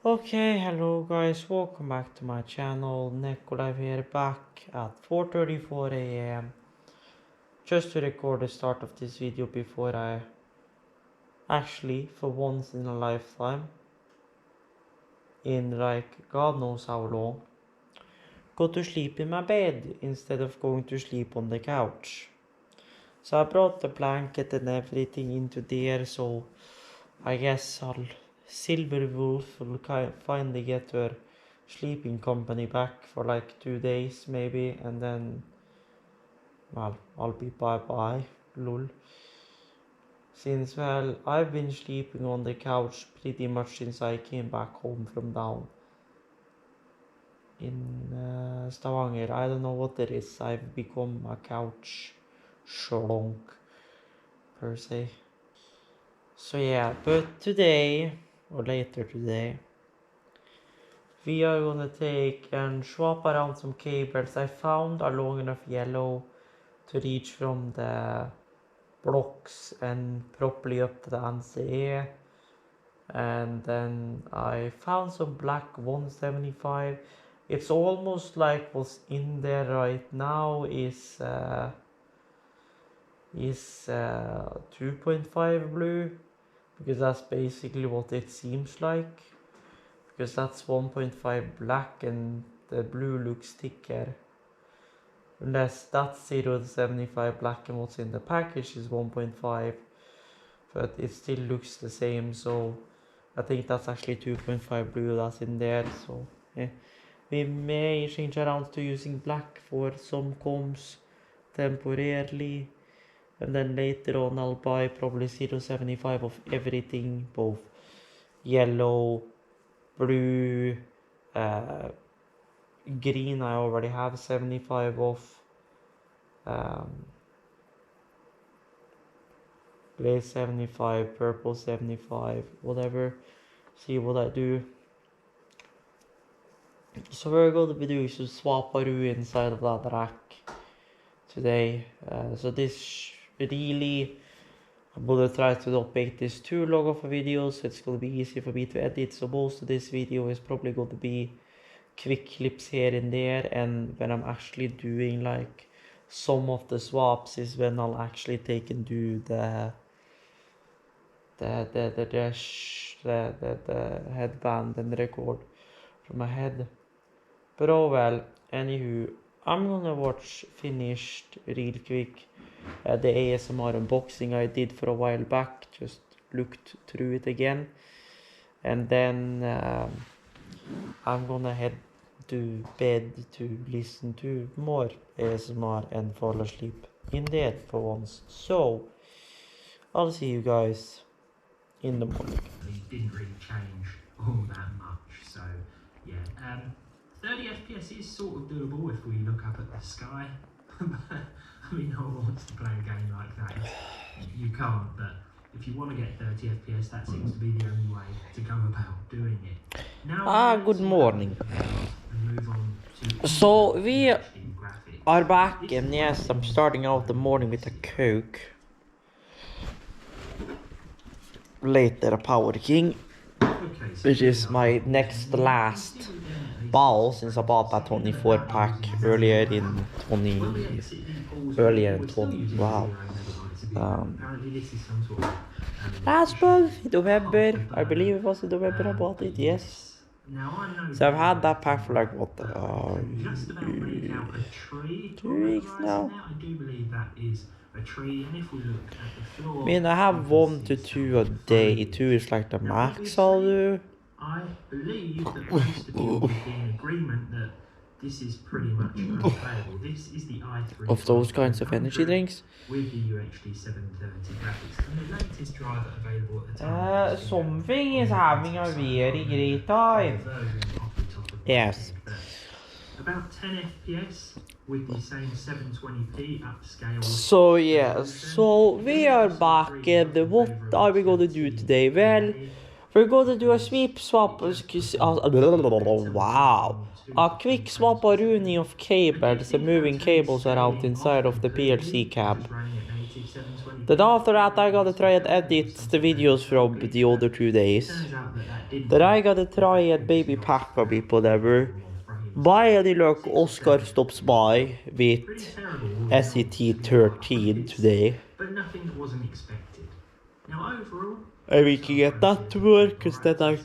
Okay, hello guys, welcome back to my channel. Nikolai here, back at 4:34 a.m. just to record the start of this video before I actually, for once in a lifetime, in like God knows how long, go to sleep in my bed instead of going to sleep on the couch. So I brought the blanket and everything into there, so I guess Silver Wolf will finally get her sleeping company back for like 2 days maybe, and then, well, I'll be bye-bye, lol. Since, well, I've been sleeping on the couch pretty much since I came back home from down in Stavanger. I don't know what it is, I've become a couch shlonk per se. So yeah, but today, or later today, we are gonna take and swap around some cables. I found a long enough yellow to reach from the blocks and properly up to the NCE. And then I found some black 175. It's almost like what's in there right now is 2.5 blue, because that's basically what it seems like, because that's 1.5 black and the blue looks thicker, unless that's 0 to 75 black and what's in the package is 1.5, but it still looks the same. So I think that's actually 2.5 blue that's in there. So yeah, we may change around to using black for some comms temporarily, and then later on I'll buy probably 0.75 of everything, both yellow, blue, green I already have 75 of, gray 75, purple 75, whatever, see what I do. So we're going to be doing some swapperoo inside of that rack today. So this really, I'm gonna try to not make this too long of a video, so it's gonna be easy for me to edit. So most of this video is probably going to be quick clips here and there, and when I'm actually doing like some of the swaps is when I'll actually take and do the headband and record from my head. But oh well, anywho, I'm gonna watch finished real quick the ASMR unboxing I did for a while back, just looked through it again, and then I'm gonna head to bed to listen to more ASMR and fall asleep in bed for once. So I'll see you guys in the morning. It didn't really change all that much, so yeah. 30 FPS is sort of doable if we look up at the sky. I mean, no one wants to play a game like that. You can't, but if you want to get 30 FPS, that seems to be the only way to go about doing it. Now, good morning. So we are back, and yes, I'm starting out the morning with a Coke. Later a Power King, which is my next last ball since I bought that 24 pack earlier in 20. Wow. Last month, November, I believe it was in November I bought it, yes. So I've had that pack for like what, 2 weeks now. A tree, and if we look at the floor, I mean, I have 1 to 2 a day. 2 is like the max I'll do. I believe that most of you would be in agreement that this is pretty much unplayable. This is the i3 Of those kinds of energy drinks. with the UHD 730 graphics and the latest driver available at the time. Something is having a very great time. Yes. About 10 FPS with the same 720p upscale. So yeah, so we are back, and what are we gonna do today? Well, we're gonna do a sweep swap, wow, a quick swap-a-rooney of cables and moving cables around inside of the PLC cab. Then after that, I gotta try and edit the videos from the other 2 days. Turns out that didn't. Then I gotta try and maybe pack a bit, whatever. By any luck, Oscar stops by with SET13 today. But nothing that wasn't expected. Now overall, And we can get that to work, because then I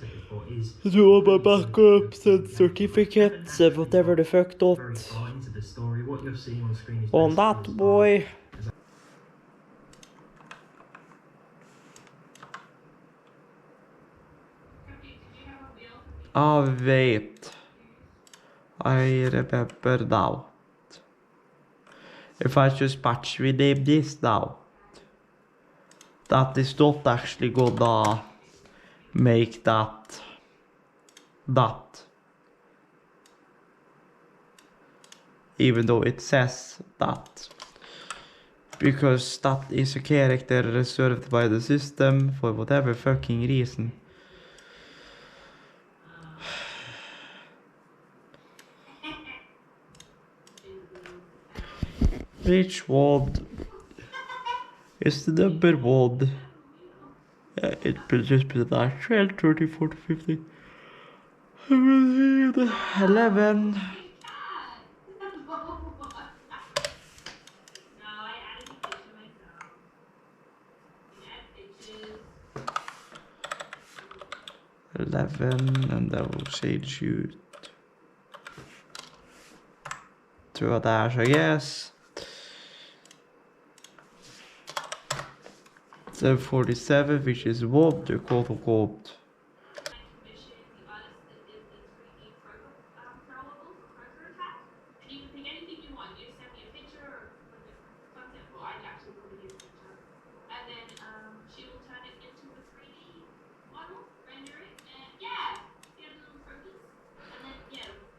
do all my backups and certificates and whatever the fuck not. On that, boy. Wait. I remember now. If I just patch rename this now, that is not actually gonna make that. Even though it says that. Because that is a character reserved by the system for whatever fucking reason. Which one is the number 1? It will just be that 12, 13, 14, 15. 11. 11, and I will change you to a dash, I guess. 747, which is what the quote unquote.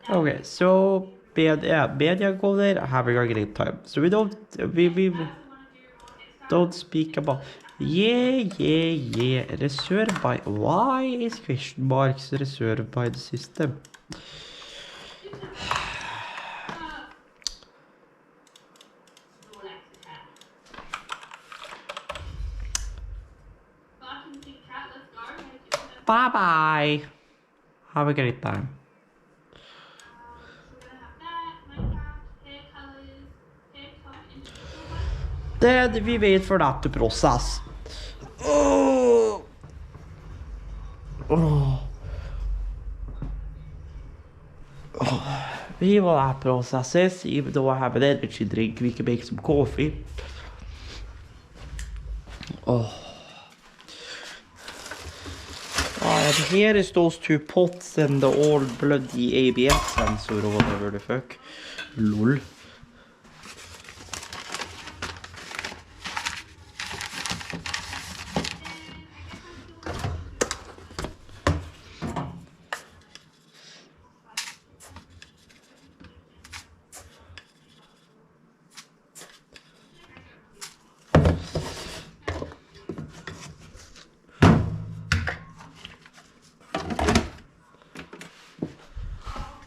Okay, so media go there having a great time. So we don't speak about reserved by. Why is question marks reserved by the system? Bye bye. Have a great time. Then we wait for that to process. We will have processes, even though I have an energy drink, we can make some coffee. And here is those 2 pots and the old bloody ABS sensor or whatever the fuck. Lol.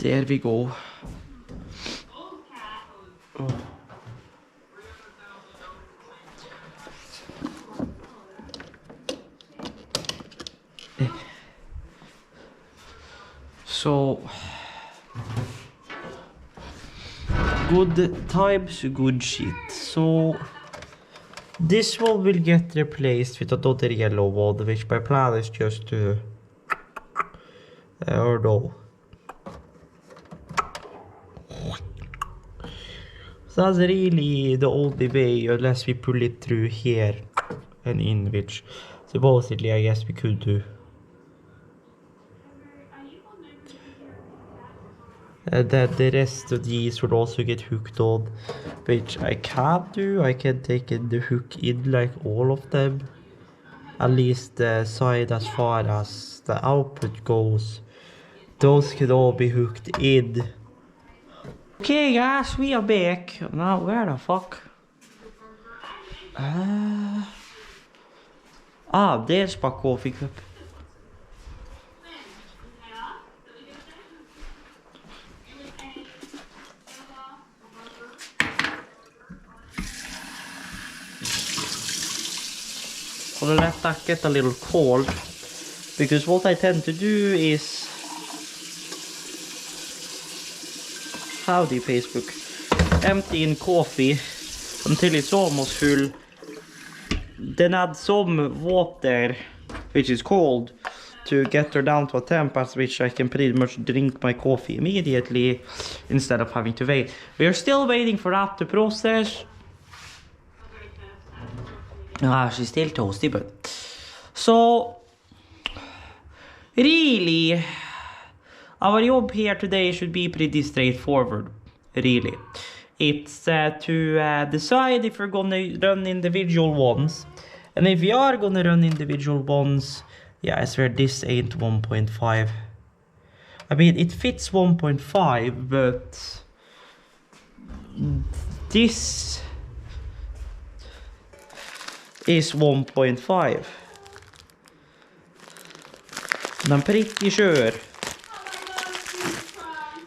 There we go. So good times, good shit. So this one will get replaced with another yellow one, which my plan is just to or no. So that's really the only way, unless we pull it through here and in, which supposedly I guess we could do. And then the rest of these would also get hooked on, which I can do. I can take in the hook in like all of them. At least the side as far as the output goes. Those can all be hooked in. Okay guys, we are back. Now where the fuck? There's my coffee cup. gonna let that get a little cold, because what I tend to do is, howdy Facebook, empty in coffee until it's almost full, then add some water, which is cold, to get her down to a temp at which I can pretty much drink my coffee immediately instead of having to wait. We are still waiting for that to process. She's still toasty, but so really our job here today should be pretty straightforward, really. It's to decide if we're gonna run individual ones, and if we are gonna run individual ones, yeah, I swear this ain't 1.5. I mean, it fits 1.5, but this is 1.5. And I'm pretty sure.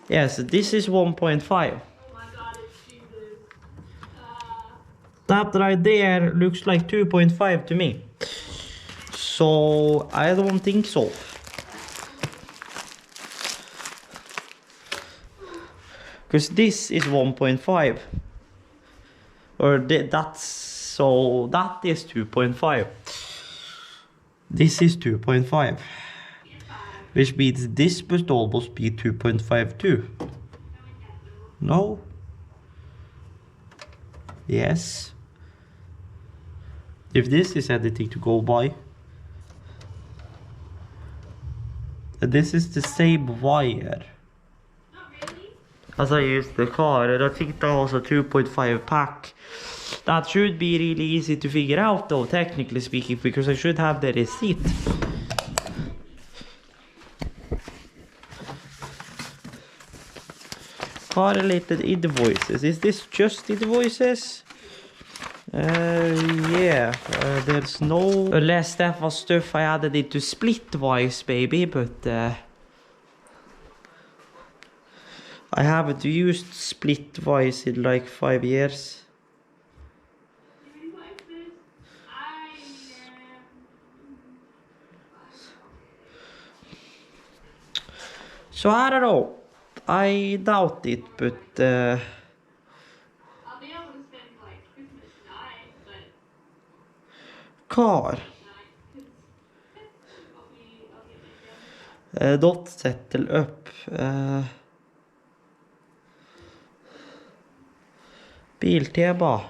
Yes, this is 1.5. That right there looks like 2.5 to me. So I don't think so. Because this is 1.5. Or that's, so that is 2.5. This is 2.5. Which means this must almost be 2.5 too. No? Yes. If this is anything to go by. This is the same wire as I used the car, and I think that was a 2.5 pack. That should be really easy to figure out though, technically speaking, because I should have the receipt. Car-related invoices. Is this just invoices? Yeah. There's no... Unless that was stuff I added into Splitwise, baby, but... I haven't used Splitwise in like 5 years. So I don't know. I doubt it, but I'll be able to spend like Christmas night, but car. Dot settle up. Biltema.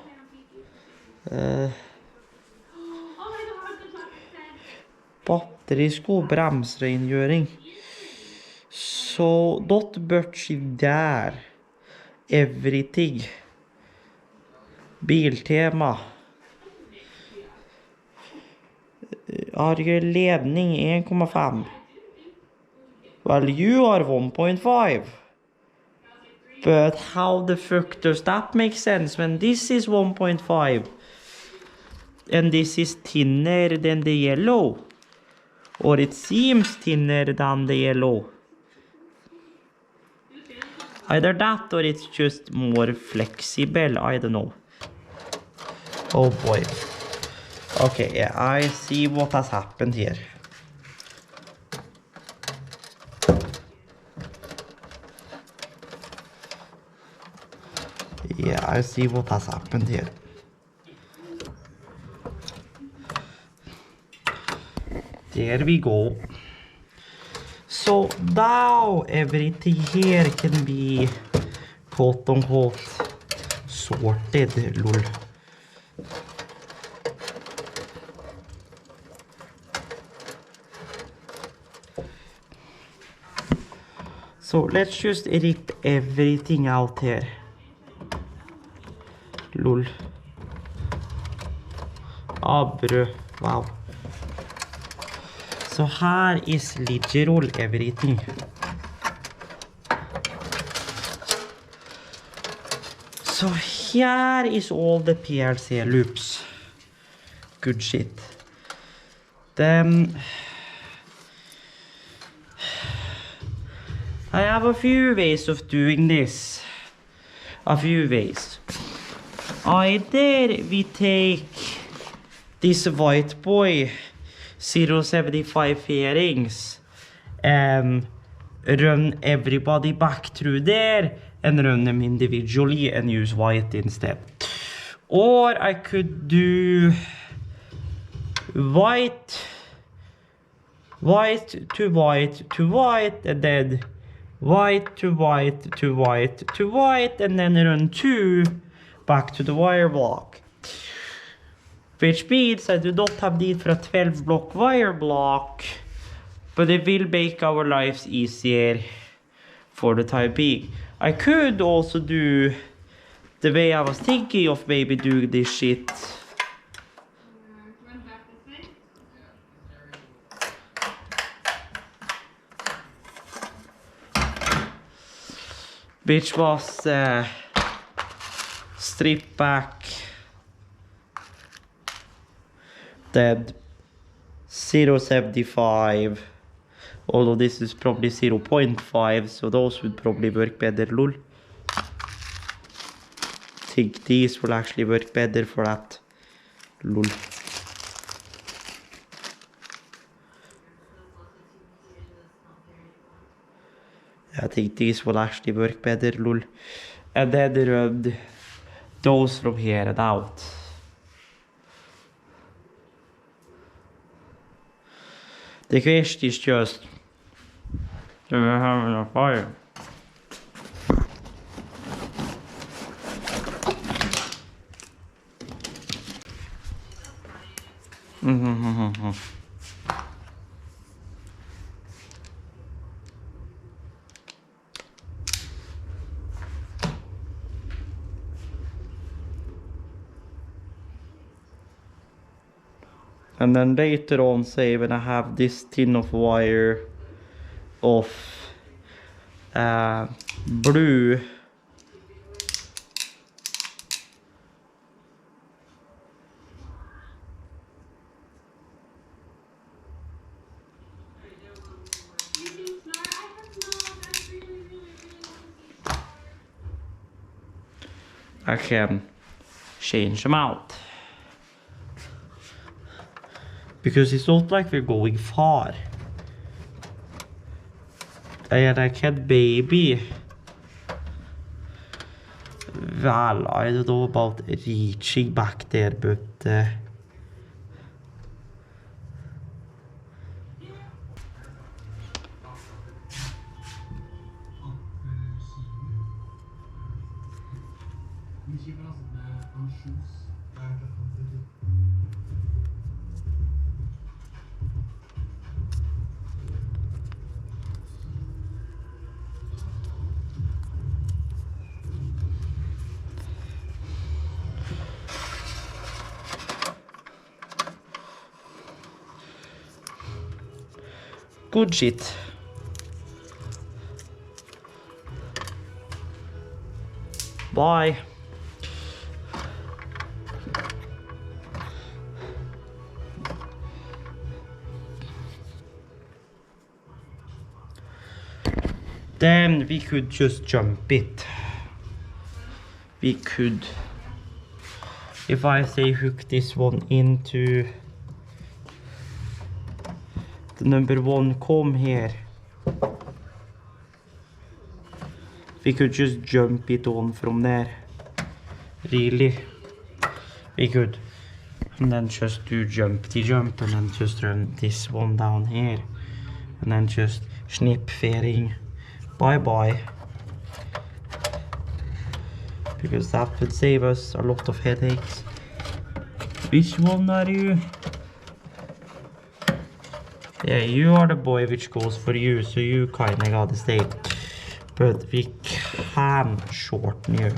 Batterisko, bremsrengjøring. Så dot börtsi där. Everything. Biltema. Arger ledning 1,5. Well, you are 1.5. But how the fuck does that make sense when this is 1.5 and this is thinner than the yellow? Or it seems thinner than the yellow. Either that or it's just more flexible, I don't know. Oh boy. Okay, yeah, I see what has happened here. Yeah, I see what has happened here. There we go. So now everything here can be quote unquote sorted, lol. So let's just edit everything out here. Lol. Brød. Wow. So here is literal everything. So here is all the PLC loops. Good shit. Then I have a few ways of doing this. A few ways. Either we take this white boy 075 fairings run everybody back through there and run them individually and use white instead. Or I could do white to white to white, and then white to white to white to white, and then run 2 back to the wire block. Which means I do not have need for a 12 block wire block, but it will make our lives easier for the time being. I could also do the way I was thinking of maybe doing this shit. Which was strip back, then 0.75, although this is probably 0.5, so those would probably work better, lol. I think these will actually work better for that, lol. I think these will actually work better, lol. And then run those from here and out. The question is just, do we have enough fire? And then later on, say when I have this tin of wire of blue, I can change them out. Because it's not like we're going far. And I can maybe, well, I don't know about reaching back there, but good shit. Bye. Then we could just jump it. We could, if I say hook this one into the number 1 comb here, we could just jump it on from there. Really, we could. And then just do jump and then just run this one down here, and then just snip fairing. Bye bye. Because that would save us a lot of headaches. Which one are you? Yeah, you are the boy which goes for you, so you kinda gotta stay. But we can shorten you.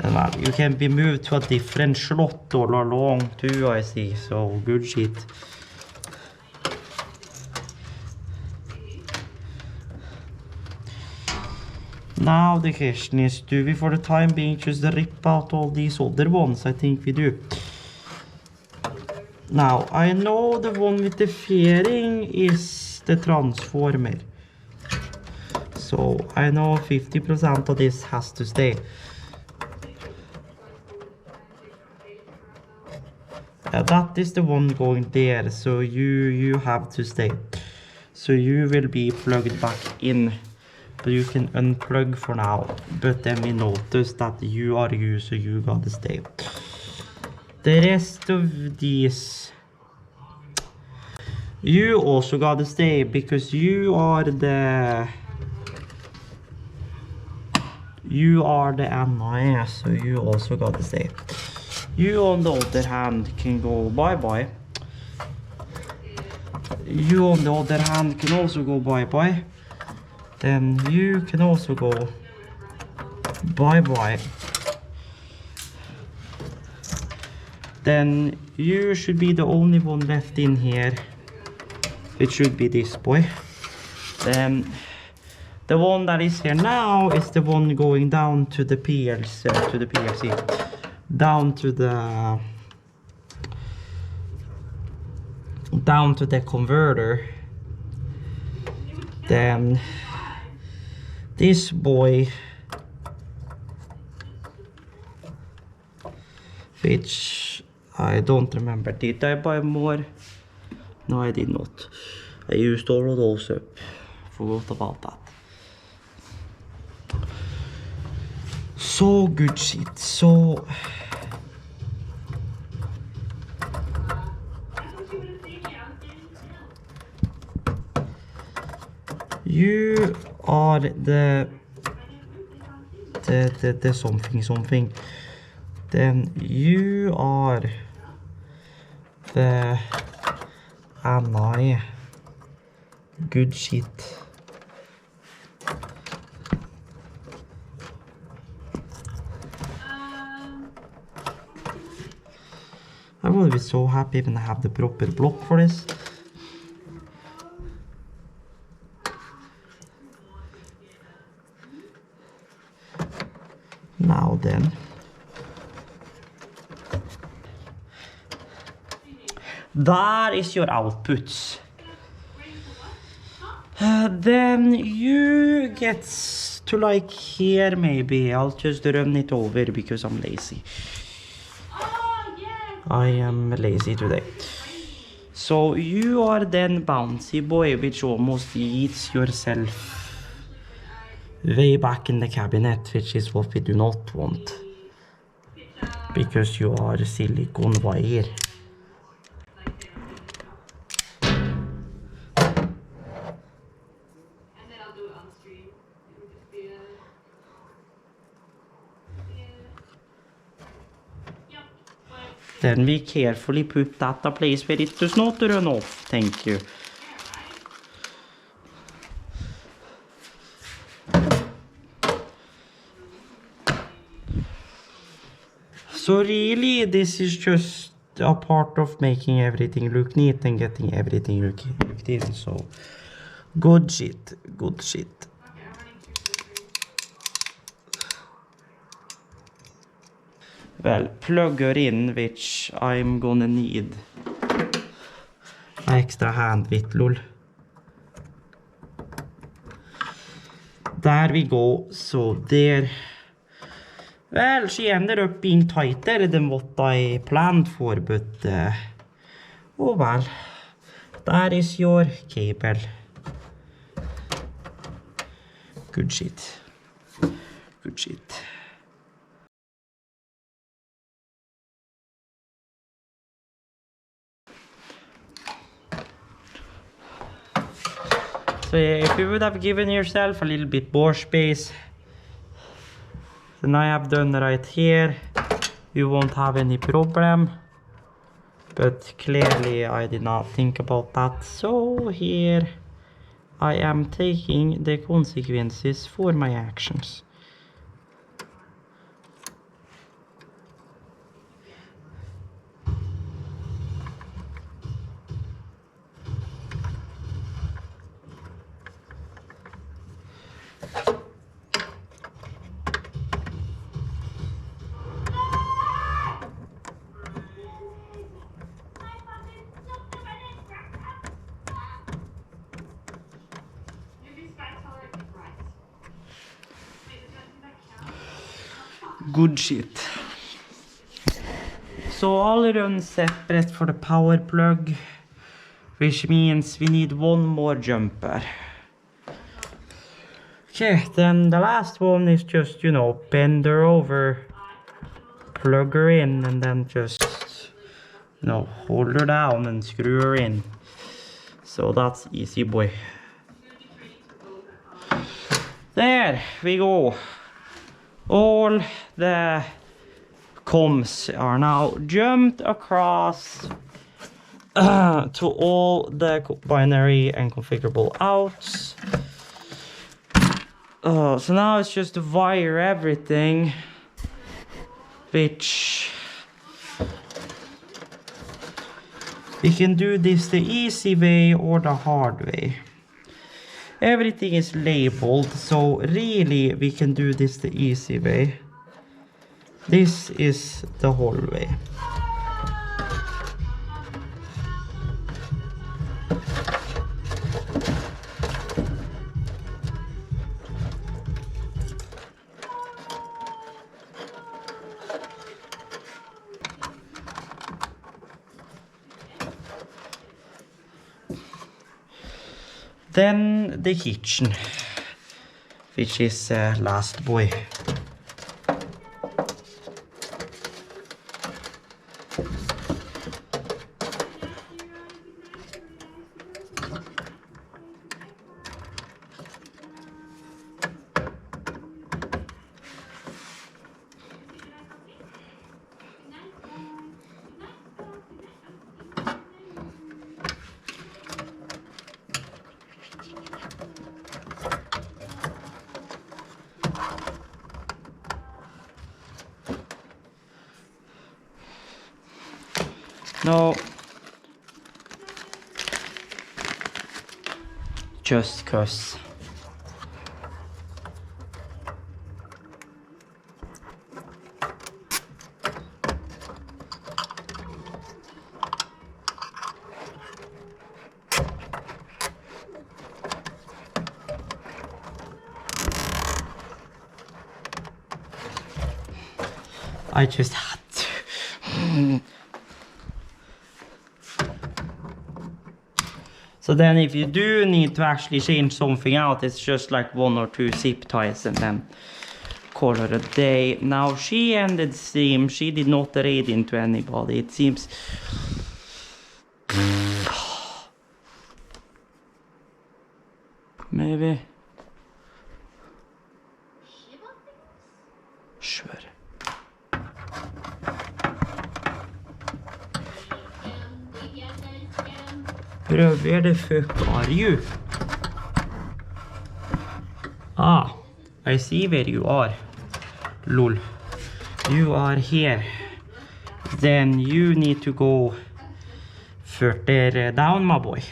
And well, you can be moved to a different slot all along too, I see, so good shit. Now the question is, do we for the time being just rip out all these other ones? I think we do. Now, I know the one with the fairing is the transformer. So I know 50% of this has to stay. that is the one going there, so you have to stay. So you will be plugged back in, but you can unplug for now. But then we notice that you are you, so you gotta stay. The rest of these, you also gotta stay, because you are the NIA, so you also gotta stay. You on the other hand can go bye-bye. You on the other hand can also go bye-bye. Then you can also go bye-bye. Then you should be the only one left in here. It should be this boy. Then the one that is here now is the one going down to the PLC, down to the converter. Then this boy, which I don't remember, did I buy more? No, I did not. I used all of those up. Forgot about that. So good shit. So you are the something. Then you are the NI. Good shit. I will be so happy when I have the proper block for this. Now then. There is your outputs. Then you get to like here maybe. I'll just run it over because I'm lazy. I am lazy today. So you are then bouncy boy, which almost eats yourself way back in the cabinet, which is what we do not want, because you are silicone wire. Then we carefully put that a place where it does not run off. Thank you. So really, this is just a part of making everything look neat and getting everything looked in. So good shit, good shit. Well, plugger in, which I'm gonna need an extra hand with, lol. There we go. So there. Well, she ended up being tighter than what I planned for, but oh well. There is your cable. Good shit. Good shit. So yeah, if you would have given yourself a little bit more space than I have done right here, you won't have any problem. But clearly I did not think about that. So here I am taking the consequences for my actions. Good shit. so all run separate for the power plug, which means we need one more jumper. Okay, then the last one is just, you know, bend her over, plug her in, and then just, you know, hold her down and screw her in. So that's easy, boy. There we go. All the comms are now jumped across to all the binary and configurable outs. So now it's just to wire everything, which we can do this the easy way or the hard way. Everything is labeled, so really we can do this the easy way. This is the whole way. Then the kitchen, which is last boy. No, just 'cause. I just had to. So then if you do need to actually change something out, it's just like 1 or 2 zip ties and then call it a day. Now she ended stream, she did not raid into anybody, it seems. Maybe. Sure. Bro, where the fuck are you? Ah, I see where you are. Lol. You are here. Then you need to go further down, my boy.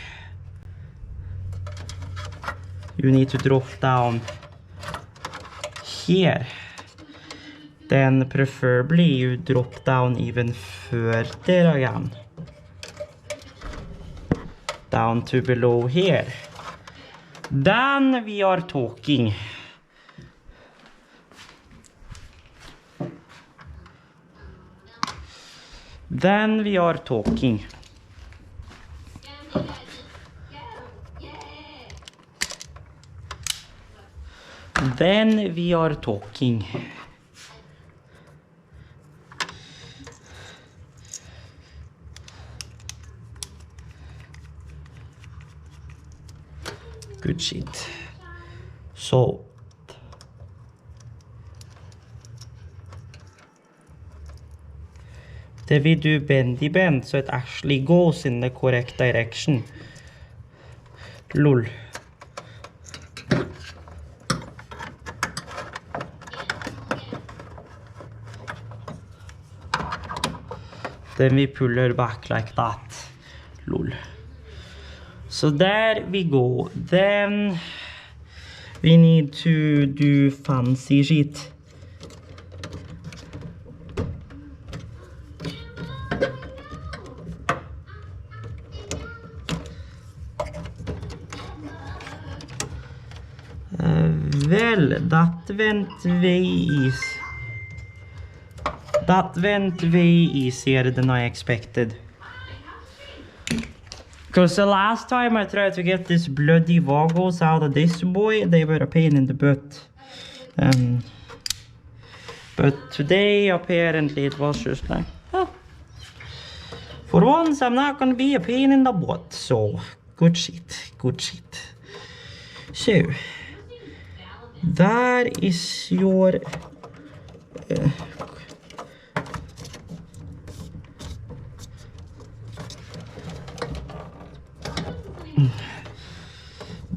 You need to drop down here. Then preferably you drop down even further again. Down to below here. Then we are talking. Then we are talking. Then we are talking. Good shit. So then we do bendy bend so it actually goes in the correct direction. Lol. Then we pull her back like that. Lol. So there we go. Then we need to do fancy shit. That went way easier than I expected. Because the last time I tried to get this bloody vagos out of this boy, they were a pain in the butt. But today apparently it was just like, oh, for once I'm not gonna be a pain in the butt, so good shit, good shit. So, there is your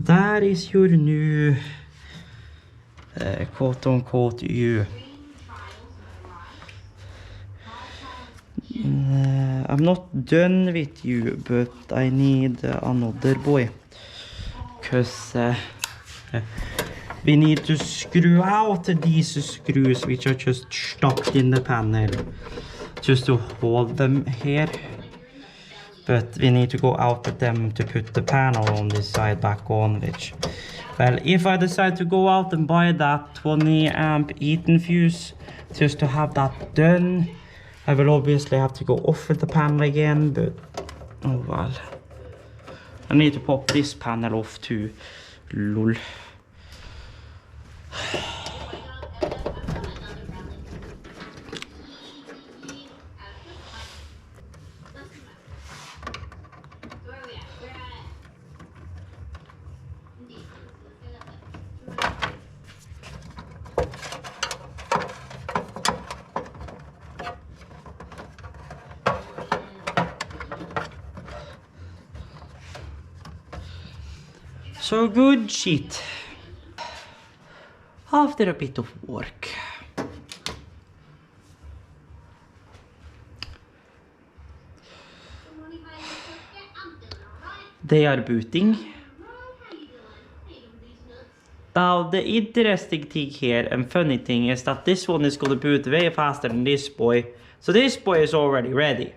that is your new quote-unquote you. I'm not done with you, but I need another boy. Because we need to screw out these screws which are just stuck in the panel. Just to hold them here. But we need to go out with them to put the panel on this side back on, which, well, if I decide to go out and buy that 20 amp Eaton fuse just to have that done, I will obviously have to go off with the panel again, but oh well. I need to pop this panel off too, lol. So good shit. After a bit of work. They are booting. Now the interesting thing here and funny thing is that this one is gonna boot way faster than this boy. So this boy is already ready.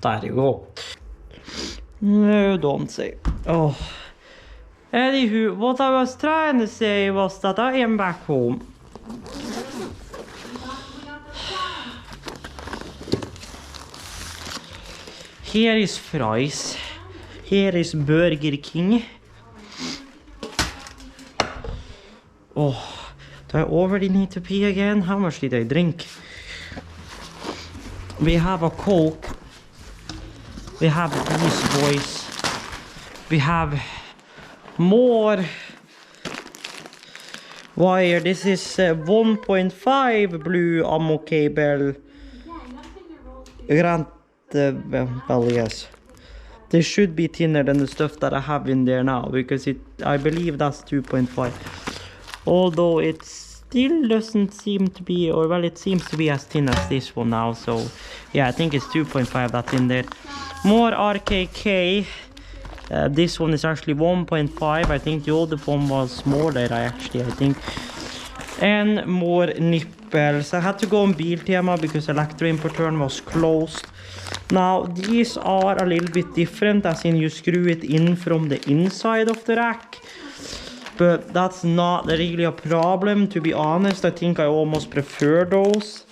There you go. No, don't say. Oh. Anywho, what I was trying to say was that I am back home. Here is fries. Here is Burger King. Oh, do I already need to pee again? How much did I drink? We have a Coke. We have these boys. We have more wire. This is 1.5 blue ammo cable. Well, yes. This should be thinner than the stuff that I have in there now, because I believe that's 2.5. Although it still doesn't seem to be, or well, it seems to be as thin as this one now. So yeah, I think it's 2.5 that's in there. More RKK. This one is actually 1.5. I think the older one was smaller I think. And more nipples. I had to go on Biltema because Electroimportøren was closed. Now these are a little bit different, as in you screw it in from the inside of the rack. But that's not really a problem, to be honest. I think I almost prefer those,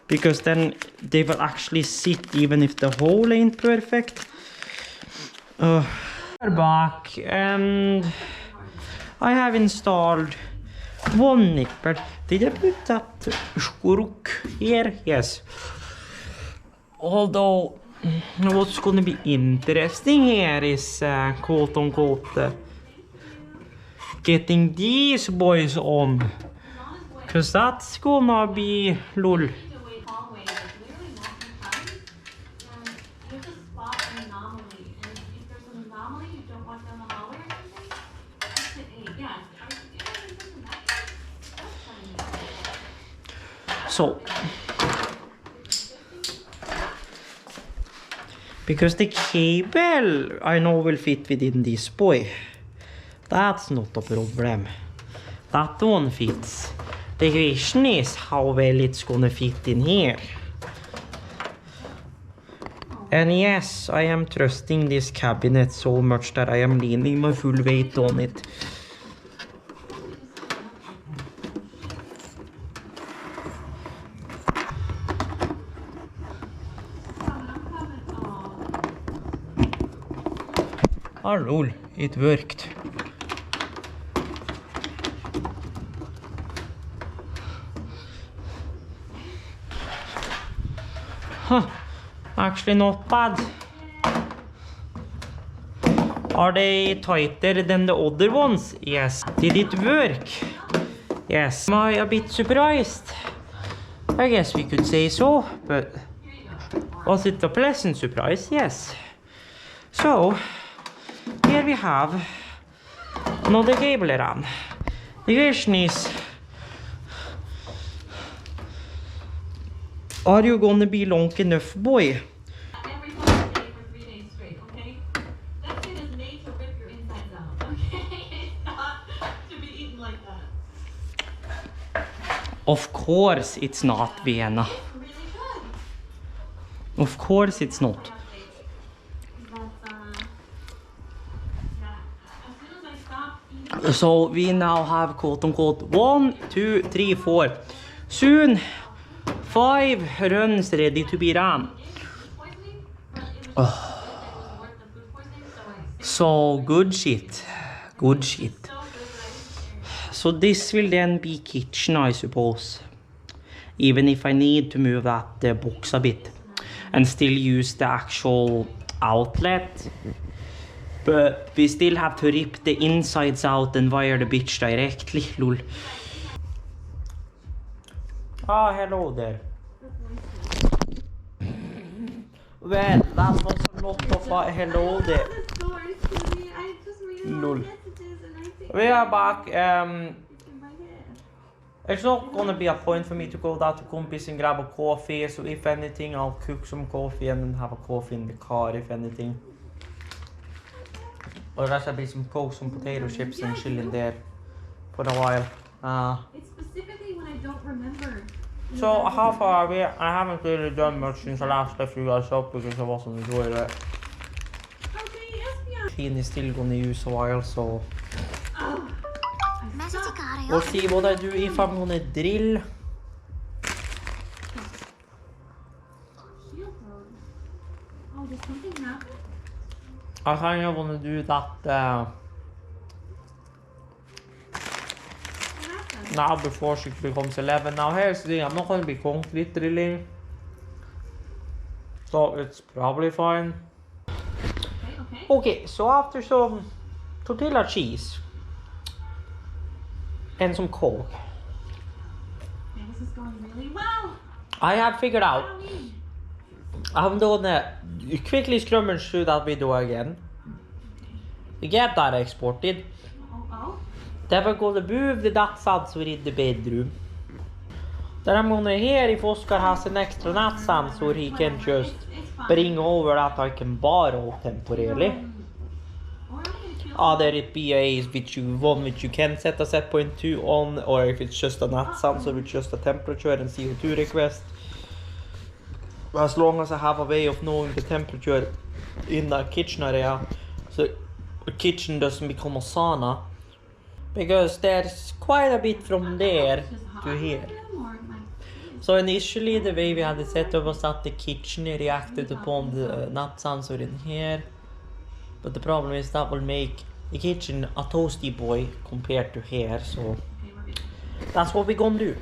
because then they will actually sit even if the hole ain't perfect. We're back and I have installed one nipple. Did I put that screw here? Yes. Although what's gonna be interesting here is quote unquote getting these boys on, because that's gonna be lol. So, because the cable I know will fit within this boy, that's not a problem. That one fits. The question is how well it's gonna fit in here. And yes, I am trusting this cabinet so much that I am leaning my full weight on it. Oh lol, it worked. Huh, actually not bad. Are they tighter than the other ones? Yes. Did it work? Yes. Am I a bit surprised? I guess we could say so, but was it a pleasant surprise? Yes. So, here we have another cable run. The question is, are you gonna be long enough, boy? Every fucking day for 3 days straight, okay? That shit is made to rip your insides out, okay? It's not to be eaten like that. Of course it's not, Vienna. It's really good. Of course it's not. But, yeah, as soon as I stop eating... So we now have quote unquote 1, 2, 3, 4. Soon 5 runs ready to be run. So good shit. Good shit. So this will then be kitchen, I suppose. Even if I need to move that box a bit and still use the actual outlet. But we still have to rip the insides out and wire the bitch directly, lol. Ah, hello there. Well, that was a lot of hello there. Lol. We are back. It's not gonna be a point for me to go down to Kompis and grab a coffee, so if anything I'll cook some coffee and then have a coffee in the car if anything. Or there should be some coke, some potato chips and chill in there for a while. It's specifically when I don't remember. So how far are we? I haven't really done much since I last left you guys up because I wasn't enjoying it. Okay, yes, Machine is still gonna use a while, so oh, we'll see what I do if I'm gonna drill. Oh, did something happen? I kind of wanna do that What happened? now before she becomes 11. Now here's the thing, I'm not gonna be concrete drilling, so it's probably fine. Okay. Okay, so after some tortilla cheese and some coke, Okay, this is going really well. I have figured out I'm gonna quickly scrummage through that video again. We get that exported. Oh. Then we're gonna move the nut sensor in the bedroom. Then I'm gonna hear if Oscar has an extra nut sensor he can just bring over that I can borrow temporarily. Either it be one which you can set a set point to on, or if it's just a nut sensor with just a temperature and CO2 request. As long as I have a way of knowing the temperature in the kitchen area, so the kitchen doesn't become a sauna, because there's quite a bit from there to here. So initially the way we had it set up was that the kitchen reacted upon the nut sensor in here, but the problem is that will make the kitchen a toasty boy compared to here, so that's what we're gonna do.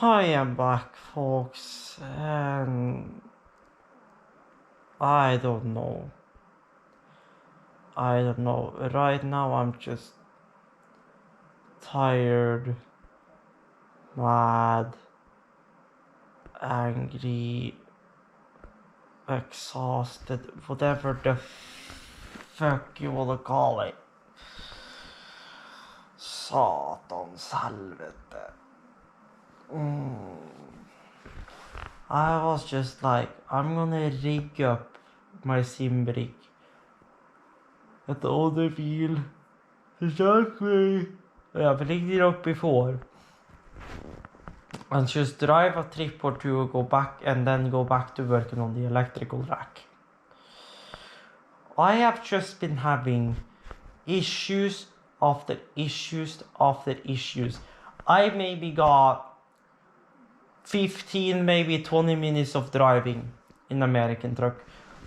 I am back, folks, and I don't know. Right now I'm just tired, mad, angry, exhausted, whatever the fuck you wanna call it. Satans helvete. I was just like, I'm gonna rig up my sim rig at the other wheel. Exactly. I've rigged it up before. And just drive a trip or two, go back and then go back to working on the electrical rack. I have just been having issues after issues after issues. I maybe got 15, maybe 20 minutes of driving in American truck.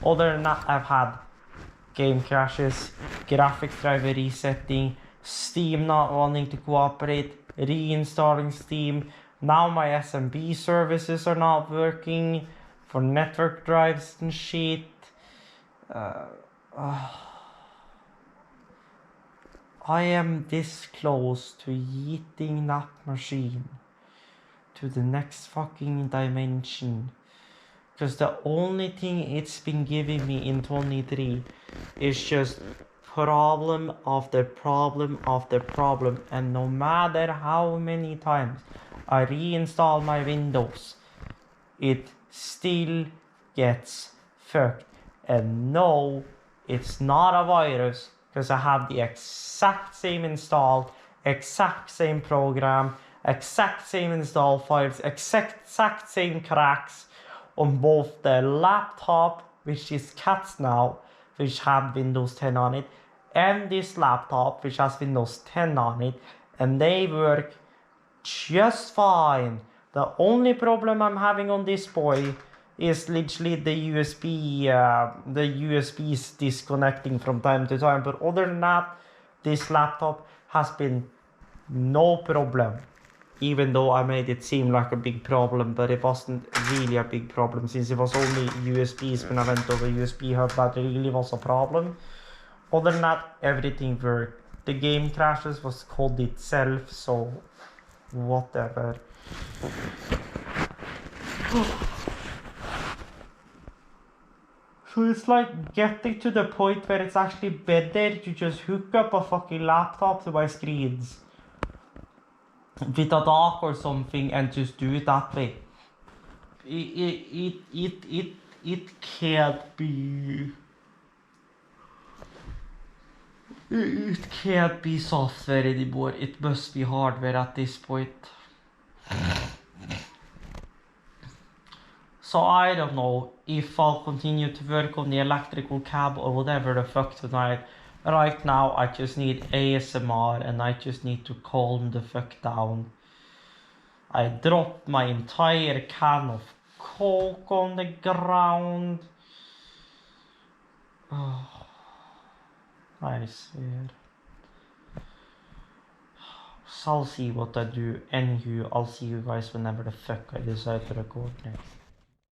Other than that, I've had game crashes, graphics driver resetting, Steam not wanting to cooperate, reinstalling Steam. Now my SMB services are not working for network drives and shit. I am this close to yeeting that machine to the next fucking dimension. Because the only thing it's been giving me in 23 is just problem after problem after problem. And no matter how many times I reinstall my Windows, it still gets fucked. And no, it's not a virus, because I have the exact same install, exact same program, exact same install files, exact same cracks on both the laptop, which is Cats now, which have Windows 10 on it, and this laptop, which has Windows 10 on it, and they work just fine. The only problem I'm having on this boy is literally the USBs disconnecting from time to time. But other than that, this laptop has been no problem. Even though I made it seem like a big problem, but it wasn't really a big problem, since it was only USBs. When I went over USB hub, that really was a problem. Other than that, everything worked. The game crashes was code itself, so whatever. So it's like getting to the point where it's actually better to just hook up a fucking laptop to my screens with a dock or something and just do it that way. It can't be. It can't be software anymore. It must be hardware at this point. So I don't know if I'll continue to work on the electrical cab or whatever the fuck tonight. Right now I just need ASMR and I just need to calm the fuck down. I dropped my entire can of Coke on the ground. Oh, I swear. So I'll see what I do. Anywho, I'll see you guys whenever the fuck I decide to record next.